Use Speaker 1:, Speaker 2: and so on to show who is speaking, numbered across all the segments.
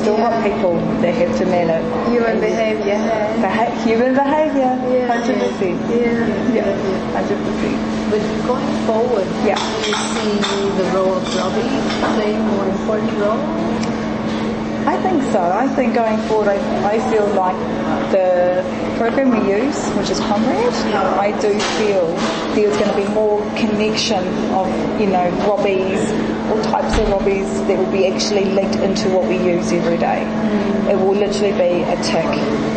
Speaker 1: still got people that have to man it.
Speaker 2: Human behavior.
Speaker 1: Human behavior, 100%.
Speaker 2: Yeah.
Speaker 1: 100%.
Speaker 3: But going forward,
Speaker 1: Yeah.
Speaker 3: you see the role of Robbie playing a more important role?
Speaker 1: I think so. I think going forward, I feel like the program we use, which is Comrade, I do feel there's going to be more connection of, Robbies, all types of Robbies that will be actually linked into what we use every day. It will literally be a tick.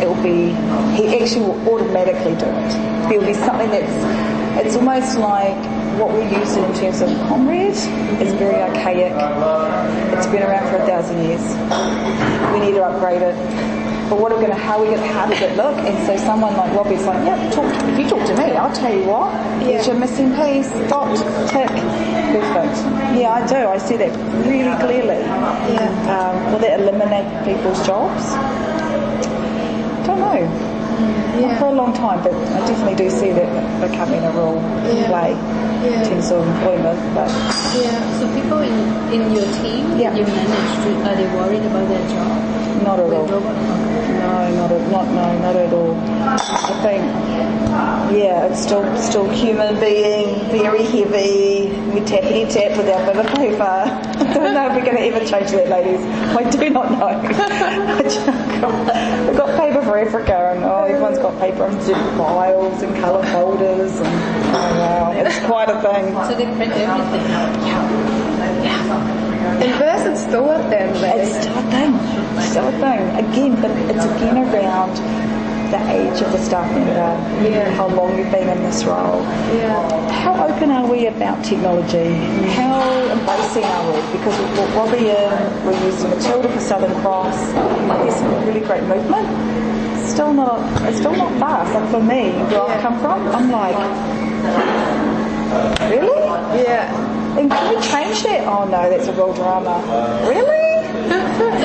Speaker 1: It will be, he actually will automatically do it. There will be something it's almost like what we're using in terms of Comrade is very archaic. It's been around for 1,000 years. We need to upgrade it. But how does it look? And so someone like Robbie's like, if you talk to me, I'll tell you what. Here's your missing piece, dot, tick, perfect. Yeah, I do. I see that really clearly. Will that eliminate people's jobs? Don't know. Not for a long time, but I definitely do see that becoming a real play in terms of employment. But
Speaker 3: so people in your team, you manage are they worried about their job?
Speaker 1: Not at all. No, not at all. I think, it's still human being, very heavy. We tap with our bit of paper. I don't know if we're going to ever change that, ladies. I do not know. We've got paper for Africa, and everyone's got paper in different files and colour folders, and it's quite a thing.
Speaker 3: So they print everything.
Speaker 2: And where's it stored then?
Speaker 1: It's still a thing. Again, but it's again around the age of the staff member, how long you've been in this role. How open are we about technology? How embracing are we? Because what Robbie we're using Matilda for Southern Cross. There's some really great movement. It's still not fast. Like for me, where I come from, I'm like, really?
Speaker 2: Yeah.
Speaker 1: And can we change that? Oh no, that's a real drama. Really?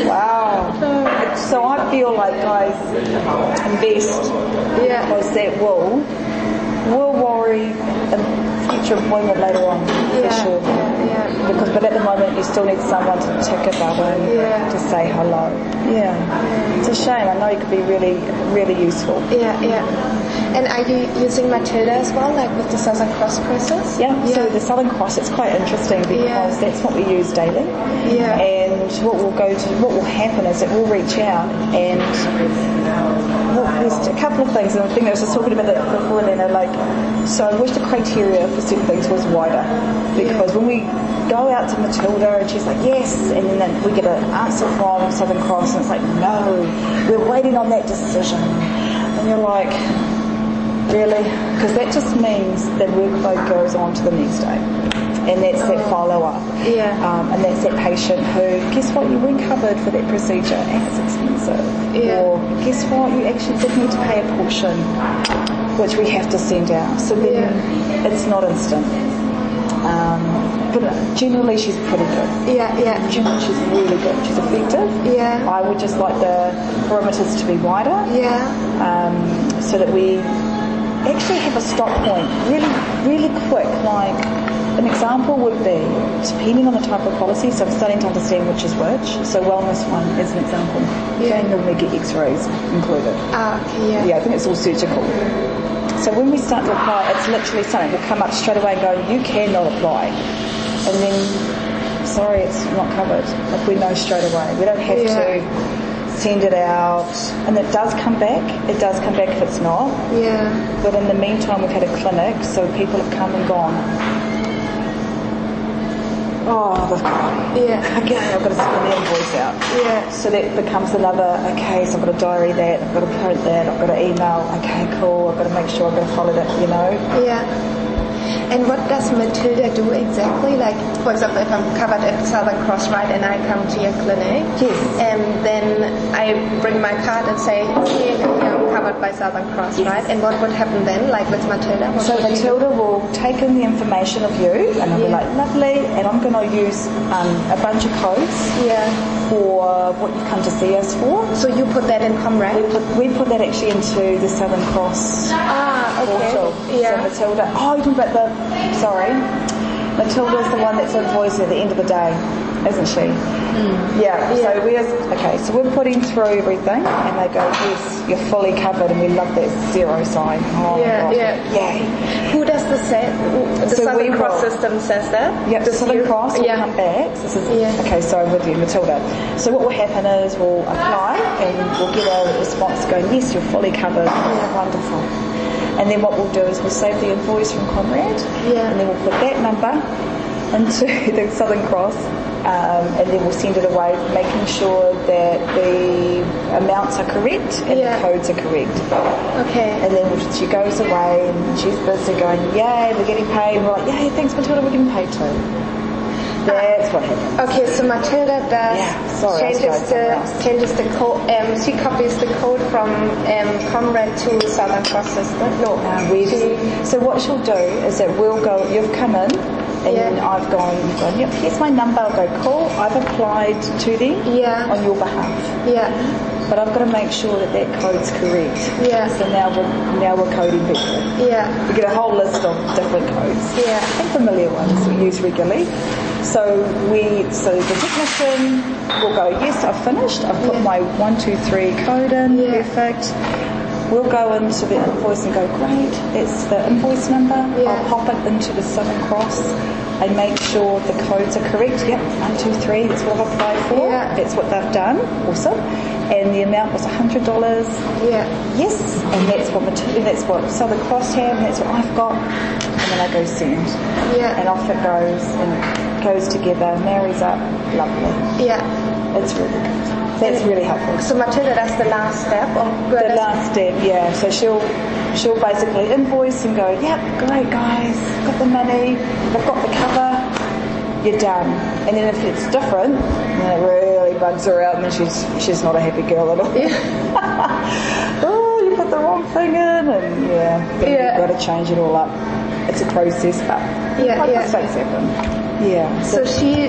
Speaker 1: Wow. So I feel like, guys, invest because that will worry in future employment later on, for sure. But at the moment you still need someone to tick a button to say hello. It's a shame. I know it could be really, really useful.
Speaker 2: And are you using Matilda as well, like with the Southern Cross process?
Speaker 1: So the Southern Cross, it's quite interesting because that's what we use daily. And what will happen is it will reach out and there's a couple of things, and I think I was just talking about that before, Elena, so I wish the criteria for certain things was wider, because when we go out to Matilda and she's like, yes, and then we get an answer from Southern Cross and it's like, no, we're waiting on that decision. And you're like, really? Because that just means that workload goes on to the next day. And that's that follow-up. And that's that patient who, guess what, you weren't covered for that procedure and it's expensive. Or guess what, you actually did need to pay a portion, which we have to send out. So then it's not instant. But generally she's pretty good. Generally she's really good. She's effective. I would just like the perimeters to be wider. So that we actually have a stop point really, really quick. Like an example would be, depending on the type of policy, so I'm starting to understand which is which. So wellness one is an example. They normally get x-rays included. I think it's all surgical. So when we start to apply, it's literally something will come up straight away and go, you cannot apply. And then, sorry, it's not covered. Like we know straight away. We don't have to send it out. And it does come back. It does come back if it's not. But in the meantime, we've had a clinic, so people have come and gone. Oh, they've gone. Okay, I've got to send the invoice out. So that becomes another, okay, so I've got to diary that, I've got to print that, I've got to email, okay, cool, I've got to make sure I've got to follow that,
Speaker 2: And what does Matilda do exactly? Like, for example, if I'm covered at Southern Cross, right, and I come to your clinic, and then I bring my card and say, okay, I'm covered by Southern Cross, right? And what would happen then, like with Matilda?
Speaker 1: So Matilda will take in the information of you, and I'll be like, lovely, and I'm going to use a bunch of codes for what you've come to see us for.
Speaker 2: So you put that in Comrade?
Speaker 1: We put that actually into the Southern Cross portal. So Matilda, Matilda's the one that's invoiced at the end of the day. isn't she? Yeah. So we're putting through everything, and they go, yes, you're fully covered, and we love that zero sign. Oh my gosh. Yay.
Speaker 2: Who does the say? The Southern Cross system says that.
Speaker 1: Yep, the Southern Cross will come back. This is okay. So with you, Matilda. So what will happen is we'll apply, and we'll get a response going, yes, you're fully covered. Wonderful. And then what we'll do is we'll save the invoice from Conrad, and then we'll put that number into the Southern Cross, and then we'll send it away, making sure that the amounts are correct and the codes are correct.
Speaker 2: Okay.
Speaker 1: And then she goes away and she's busy going, yay, we're getting paid. And we're like, yay, thanks Matilda, we're getting paid too. That's what happens.
Speaker 2: Okay, so Matilda does changes the code. She copies the code from Conrad to Southern Cross system.
Speaker 1: So what she'll do is that we'll go. You've come in, and I've gone. You've gone. Yep, here's my number. I'll go. Cool. I've applied to them on your behalf.
Speaker 2: Yeah.
Speaker 1: But I've got to make sure that that code's correct.
Speaker 2: Yeah.
Speaker 1: So now we're coding better.
Speaker 2: Yeah.
Speaker 1: We get a whole list of different codes.
Speaker 2: Yeah.
Speaker 1: And familiar ones we use regularly. So the technician will go, yes, I've finished. I've put my 1, 2, 3 code in. Perfect. We'll go into the invoice and go, great, that's the invoice number. I'll pop it into the Southern Cross and make sure the codes are correct. Yep, 1, 2, 3, that's what I've applied for. That's what they've done. Awesome. And the amount was $100. Yes, and that's what Southern Cross have, and that's what I've got. And then I go send. And off it goes, and it goes together, marries up, lovely. It's really good. That's really helpful.
Speaker 2: So Matilda, that's the last step?
Speaker 1: The last step, yeah. So she'll basically invoice and go, yep, great guys, got the money, I've got the cover, you're done. And then if it's different, then it really bugs her out, and then she's not a happy girl at all. Oh, you put the wrong thing in, and then you've got to change it all up. It's a process, but mistakes happen. Yeah.
Speaker 2: So she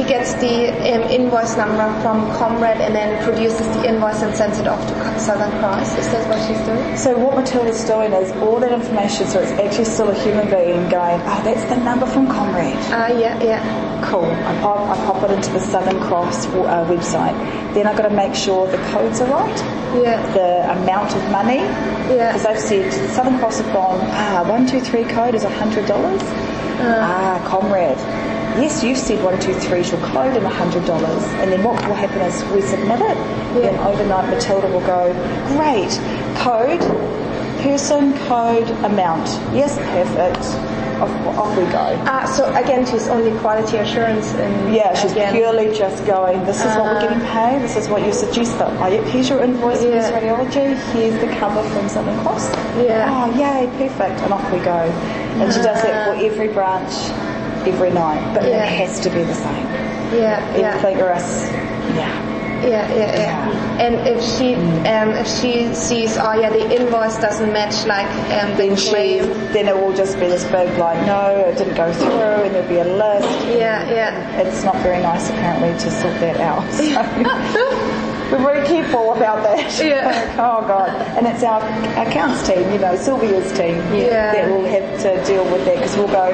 Speaker 2: gets the invoice number from Conrad and then produces the invoice and sends it off to Southern Cross. Is that what she's doing?
Speaker 1: So what Matilda's doing is all that information, so it's actually still a human being going, that's the number from Conrad. Cool. I pop it into the Southern Cross website. Then I've got to make sure the codes are right. The amount of money. Because I've said Southern Cross have gone, 1, 2, 3 code is $100. Conrad. Yes, you've said 1, 2, 3 is your code and $100. And then what will happen is we submit it. Then overnight Matilda will go, great, code, person, code, amount. Yes, perfect. Off we go.
Speaker 2: So again, she's only quality assurance.
Speaker 1: She's purely just going, this is what we're getting paid, this is what you suggest. Here's your invoice, here's radiology, here's the cover from Southern Cross. Oh, yay, perfect. And off we go. And she does that for every branch, every night. But it has to be the same. Everything or us.
Speaker 2: And if she sees, the invoice doesn't match the claim,
Speaker 1: then it will just be this big no, it didn't go through, and there'll be a list. It's not very nice apparently to sort that out. So we're very careful about that. Oh God. And it's our accounts team, Sylvia's team that will have to deal with that, because we'll go,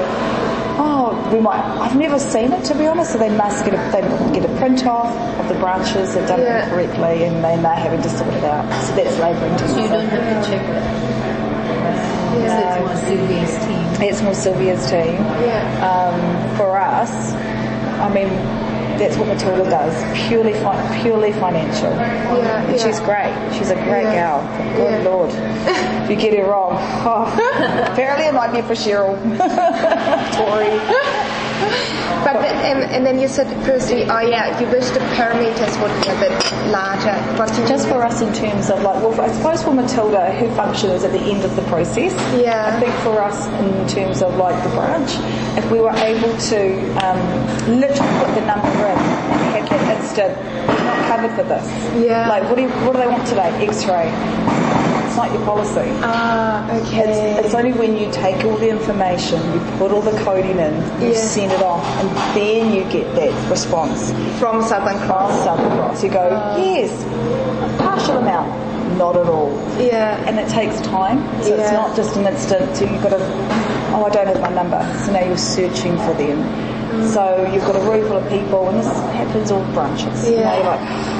Speaker 1: I've never seen it, to be honest, so they must get a print off of the branches that done it correctly, and they're having to sort it out. So that's labouring to
Speaker 3: So you don't have to check it? It's more Sylvia's team.
Speaker 1: It's more Sylvia's team. For us, that's what Matilda does, purely financial. She's great. She's a great gal. Good Lord. If you get it wrong. Apparently it might be for Cheryl. Tori.
Speaker 2: But and then you said firstly, you wish the parameters would be a bit larger.
Speaker 1: Just for us in terms of I suppose for Matilda, her function is at the end of the process. I think for us in terms of the branch, if we were able to literally put the number in and have that instant, you're not covered for this. What do they want today? X-ray. It's not your policy.
Speaker 2: Okay.
Speaker 1: It's only when you take all the information, you put all the coding in, you send it off, and then you get that response.
Speaker 2: From Southern Cross.
Speaker 1: You go, yes, a partial amount. Not at all. And it takes time. So it's not just an instant. So you've got to, I don't have my number. So now you're searching for them. So you've got a room full of people, and this happens all brunches. You know, you're like,